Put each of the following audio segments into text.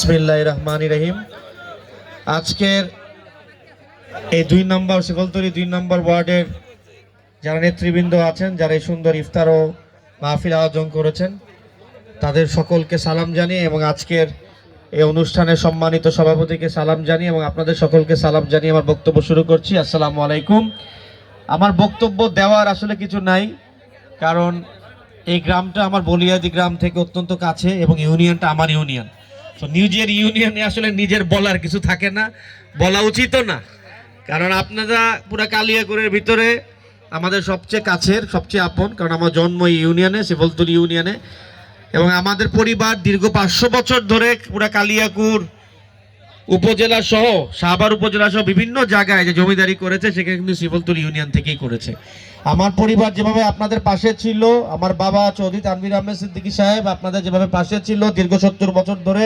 বিসমিল্লাহির রহমানির রহিম। আজকের এই 2 নম্বর শিকলতলী 2 নম্বর ওয়ার্ডের যারা নেতৃবৃন্দ আছেন, যারা এই সুন্দর ইফতার ও মাহফিল আয়োজন করেছেন, তাদের সকলকে সালাম জানিয়ে এবং আজকের এই অনুষ্ঠানের সম্মানিত সভাপতিকে সালাম জানিয়ে এবং আপনাদের সকলকে সালাম জানিয়ে আমার বক্তব্য শুরু করছি। আসসালামু আলাইকুম। আমার বক্তব্য দেওয়ার আসলে কিছু নাই, কারণ এই গ্রামটা আমার বলিয়াদি গ্রাম থেকে অত্যন্ত কাছে এবং ইউনিয়নটা আমার ইউনিয়ন। তো নিজের ইউনিয়নে আসলে নিজের বলার কিছু থাকে না, বলা উচিতও না, কারণ আপনারা পুরা কালিয়াকুরের ভিতরে আমাদের সবচেয়ে কাছের, সবচেয়ে আপন, কারণ আমার জন্ম এই ইউনিয়নে, শিবলতলী ইউনিয়নে, এবং আমাদের পরিবার দীর্ঘ 500 বছর ধরে পুরা কালিয়াকুর উপজেলা সহ সাভার উপজেলা সহ বিভিন্ন জায়গায় যে জমিদারি করেছে সেখানে কিন্তু শিবলতলী ইউনিয়ন থেকেই করেছে। আমার পরিবার যেভাবে আপনাদের পাশে ছিল, আমার বাবা চৌধুরী তানভীর আহমেদ সিদ্দিকী সাহেব আপনাদের যেভাবে পাশে ছিল দীর্ঘ 70 বছর ধরে,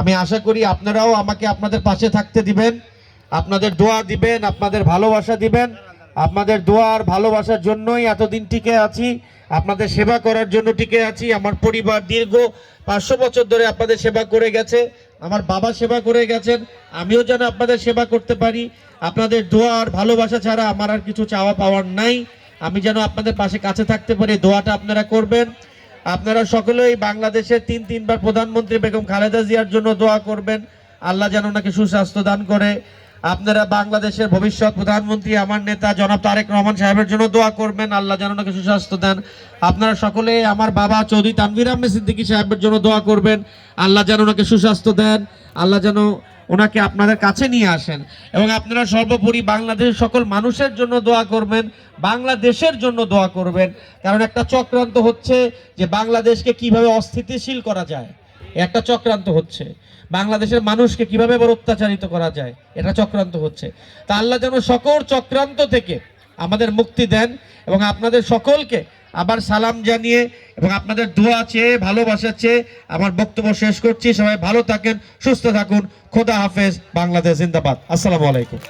আমি আশা করি আপনারাও আমাকে আপনাদের পাশে থাকতে দিবেন, আপনাদের দোয়া দিবেন, আপনাদের ভালোবাসা দিবেন। আপনাদের দোয়া আর ভালোবাসার জন্যই এতদিন টিকে আছি, আপনাদের সেবা করার জন্য টিকে আছি। আমার পরিবার দীর্ঘ 500 বছর ধরে আপনাদের সেবা করে গেছে, আমার বাবা সেবা করে গেছেন, আমিও যেন আপনাদের সেবা করতে পারি। আপনাদের দোয়া আর ভালোবাসা ছাড়া আমার আর কিছু চাওয়া পাওয়ার নাই। আমি যেন আপনাদের পাশে কাছে থাকতে পারি, দোয়াটা আপনারা করবেন। আপনারা সকলেই বাংলাদেশের 3বার প্রধানমন্ত্রী বেগম খালেদা জিয়ার জন্য দোয়া করবেন, আল্লাহ যেন ওনাকে সুস্বাস্থ্য দান করে। আপনারা বাংলাদেশের ভবিষ্যৎ প্রধানমন্ত্রী আমার নেতা জনাব তারেক রহমান সাহেবের জন্য দোয়া করবেন, আল্লাহ যেন ওনাকে সুস্বাস্থ্য দেন। আপনারা সকলে আমার বাবা চৌধুরী তানভীর আহমেদ সিদ্দিকী সাহেবের জন্য দোয়া করবেন, আল্লাহ যেন ওনাকে সুস্বাস্থ্য দেন, আল্লাহ যেন ওনাকে আপনাদের কাছে নিয়ে আসেন। এবং আপনারা সর্বোপরি বাংলাদেশের সকল মানুষের জন্য দোয়া করবেন, বাংলাদেশের জন্য দোয়া করবেন, কারণ একটা চক্রান্ত হচ্ছে যে বাংলাদেশকে কিভাবে অস্থিতিশীল করা যায়, একটা চক্রান্ত হচ্ছে। বাংলাদেশের মানুষকে কিভাবে বড় অত্যাচারিত করা যায়, এটা চক্রান্ত হচ্ছে। তা আল্লাহ যেন সকল চক্রান্ত থেকে আমাদের মুক্তি দেন। এবং আপনাদের সকলকে আবার সালাম জানিয়ে এবং আপনাদের দোয়া চেয়ে, ভালোবাসা চেয়ে আমার বক্তব্য শেষ করছি। সবাই ভালো থাকেন, সুস্থ থাকুন। খোদা হাফেজ। বাংলাদেশ জিন্দাবাদ। আসসালামু আলাইকুম।